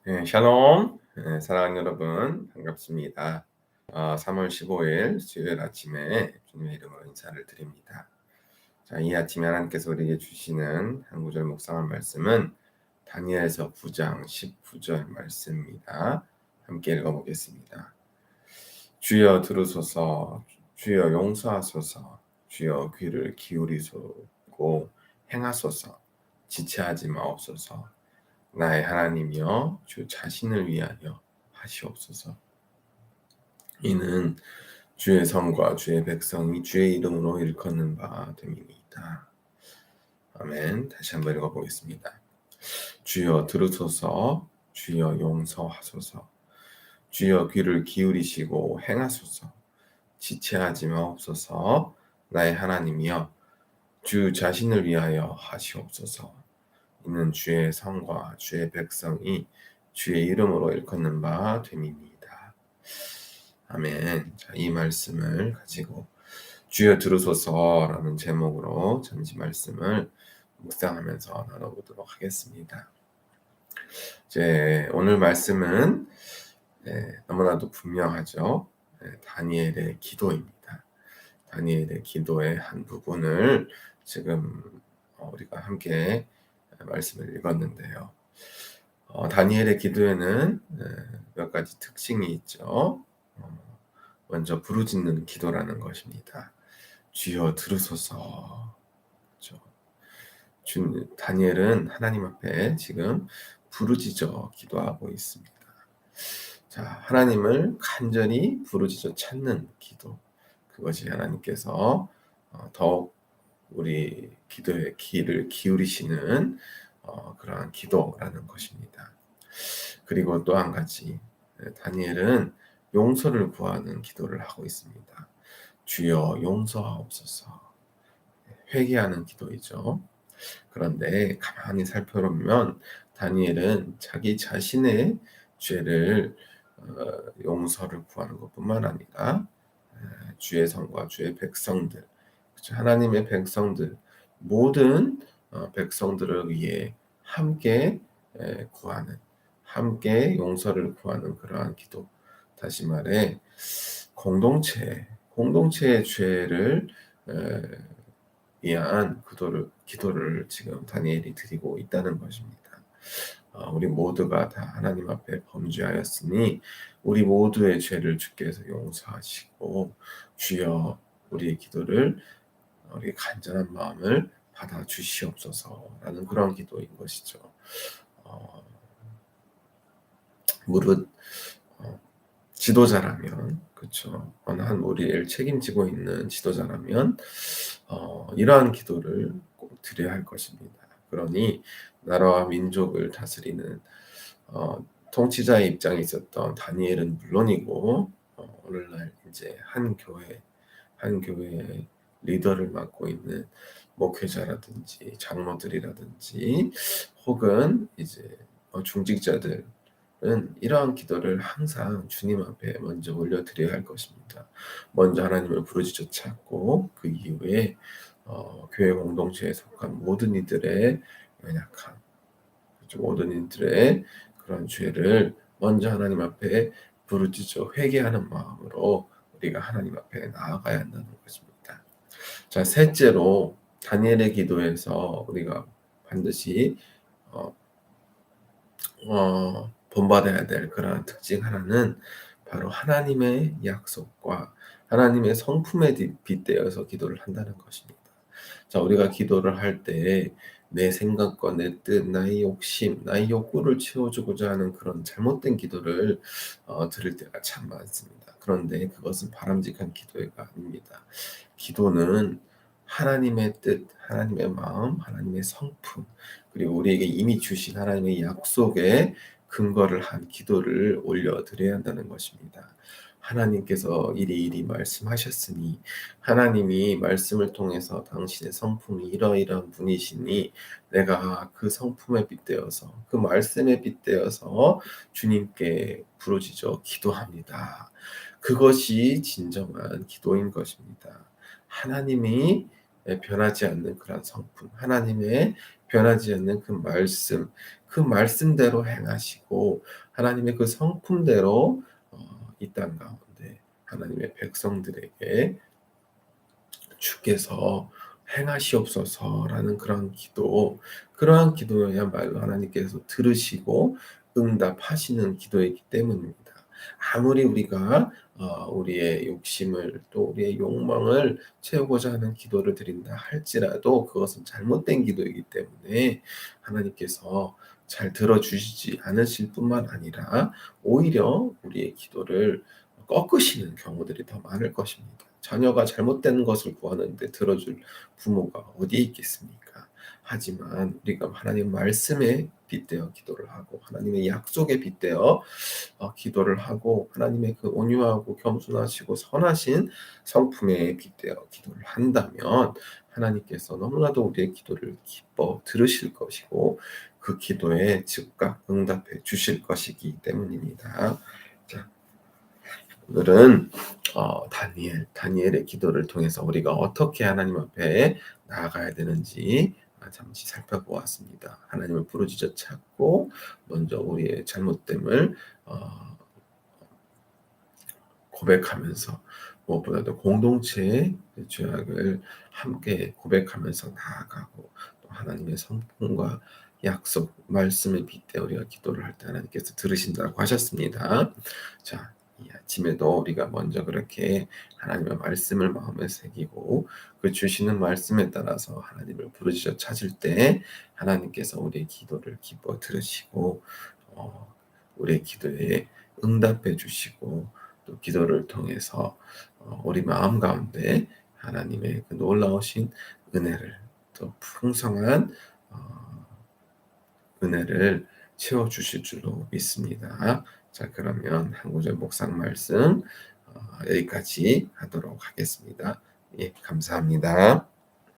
네, 샬롬. 네, 사랑하는 여러분 반갑습니다. 3월 15일 수요일 아침에 주님의 이름으로 인사를 드립니다. 자, 이 아침에 하나님께서 우리에게 주시는 한 구절 묵상한 말씀은 다니엘서 9장 19절 말씀입니다. 함께 읽어보겠습니다. 주여 들으소서, 주여 용서하소서, 주여 귀를 기울이시고 행하소서, 지체하지 마옵소서. 나의 하나님이여 주 자신을 위하여 하시옵소서. 이는 주의 성과 주의 백성이 주의 이름으로 일컫는 바 됨이니이다. 아멘. 다시 한번 읽어보겠습니다. 주여 들으소서, 주여 용서하소서, 주여 귀를 기울이시고 행하소서, 지체하지 마옵소서. 나의 하나님이여 주 자신을 위하여 하시옵소서. 이는 주의 성과 주의 백성이 주의 이름으로 일컫는 바 됨이니이다. 아멘. 자, 이 말씀을 가지고 주여 들으소서라는 제목으로 잠시 말씀을 묵상하면서 나눠보도록 하겠습니다. 오늘 말씀은 너무나도 분명하죠. 다니엘의 기도입니다. 다니엘의 기도의 한 부분을 지금 우리가 함께 말씀을 읽었는데요. 다니엘의 기도에는 몇 가지 특징이 있죠. 먼저 부르짖는 기도라는 것입니다. 주여 들으소서. 그렇죠? 다니엘은 하나님 앞에 지금 부르짖어 기도하고 있습니다. 자, 하나님을 간절히 부르짖어 찾는 기도. 그것이 하나님께서 더욱 우리 기도에 귀를 기울이시는 그러한 기도라는 것입니다. 그리고 또 한 가지, 다니엘은 용서를 구하는 기도를 하고 있습니다. 주여 용서하옵소서. 회개하는 기도이죠. 그런데 가만히 살펴보면 다니엘은 자기 자신의 죄를 용서를 구하는 것뿐만 아니라 주의 성과 주의 백성들, 하나님의 백성들, 모든 백성들을 위해 함께 구하는, 함께 용서를 구하는 그러한 기도. 다시 말해 공동체의 죄를 위한 기도를 지금 다니엘이 드리고 있다는 것입니다. 우리 모두가 다 하나님 앞에 범죄하였으니 우리 모두의 죄를 주께서 용서하시고 주여 우리의 기도를 우리 간절한 마음을 받아 주시옵소서라는 그런 기도인 것이죠. 무릇 지도자라면, 그렇죠, 어느 한 무리를 책임지고 있는 지도자라면 이러한 기도를 꼭 드려야 할 것입니다. 그러니 나라와 민족을 다스리는 통치자의 입장에 있었던 다니엘은 물론이고 오늘날 이제 한 교회의 리더를 맡고 있는 목회자라든지 장로들이라든지 혹은 이제 중직자들은 이러한 기도를 항상 주님 앞에 먼저 올려드려야 할 것입니다. 먼저 하나님을 부르짖어 찾고 그 이후에 교회 공동체에 속한 모든 이들의 연약함, 모든 이들의 그런 죄를 먼저 하나님 앞에 부르짖어 회개하는 마음으로 우리가 하나님 앞에 나아가야 한다는 것입니다. 자, 셋째로 다니엘의 기도에서 우리가 반드시 본받아야 될 그러한 특징 하나는 바로 하나님의 약속과 하나님의 성품에 빗대어서 기도를 한다는 것입니다. 자, 우리가 기도를 할 때 내 생각과 내 뜻, 나의 욕심, 나의 욕구를 채워주고자 하는 그런 잘못된 기도를 드릴 때가 참 많습니다. 그런데 그것은 바람직한 기도가 아닙니다. 기도는 하나님의 뜻, 하나님의 마음, 하나님의 성품, 그리고 우리에게 이미 주신 하나님의 약속에 근거를 한 기도를 올려드려야 한다는 것입니다. 하나님께서 이리 말씀하셨으니, 하나님이 말씀을 통해서 당신의 성품이 이러이러한 분이시니 내가 그 성품에 빗대어서, 그 말씀에 빗대어서 주님께 부르짖어 기도합니다. 그것이 진정한 기도인 것입니다. 하나님이 변하지 않는 그런 성품, 하나님의 변하지 않는 그 말씀, 그 말씀대로 행하시고 하나님의 그 성품대로 이 땅 가운데 하나님의 백성들에게 주께서 행하시옵소서라는 그러한 기도야말로 하나님께서 들으시고 응답하시는 기도이기 때문입니다. 아무리 우리가 우리의 욕심을 또 우리의 욕망을 채우고자 하는 기도를 드린다 할지라도 그것은 잘못된 기도이기 때문에 하나님께서 잘 들어주시지 않으실 뿐만 아니라 오히려 우리의 기도를 꺾으시는 경우들이 더 많을 것입니다. 자녀가 잘못된 것을 구하는데 들어줄 부모가 어디에 있겠습니까? 하지만 우리가 하나님 말씀에 빗대어 기도를 하고 하나님의 약속에 빗대어 기도를 하고 하나님의 그 온유하고 겸손하시고 선하신 성품에 빗대어 기도를 한다면 하나님께서 너무나도 우리의 기도를 기뻐 들으실 것이고 그 기도에 즉각 응답해 주실 것이기 때문입니다. 자, 오늘은 다니엘의 기도를 통해서 우리가 어떻게 하나님 앞에 나아가야 되는지 잠시 살펴보았습니다. 하나님을 부르짖어 찾고 먼저 우리의 잘못됨을 고백하면서 무엇보다도 공동체의 죄악을 함께 고백하면서 나아가고 또 하나님의 성품과 약속, 말씀에 빗대 우리가 기도를 할 때 하나님께서 들으신다고 하셨습니다. 자, 이 아침에도 우리가 먼저 그렇게 하나님의 말씀을 마음에 새기고 그 주시는 말씀에 따라서 하나님을 부르짖어 찾을 때 하나님께서 우리의 기도를 기뻐 들으시고 우리의 기도에 응답해 주시고 또 기도를 통해서 우리 마음 가운데 하나님의 그 놀라우신 은혜를 또 풍성한 은혜를 채워 주실 줄로 믿습니다. 자, 그러면 한 구절 묵상 말씀 여기까지 하도록 하겠습니다. 예, 감사합니다.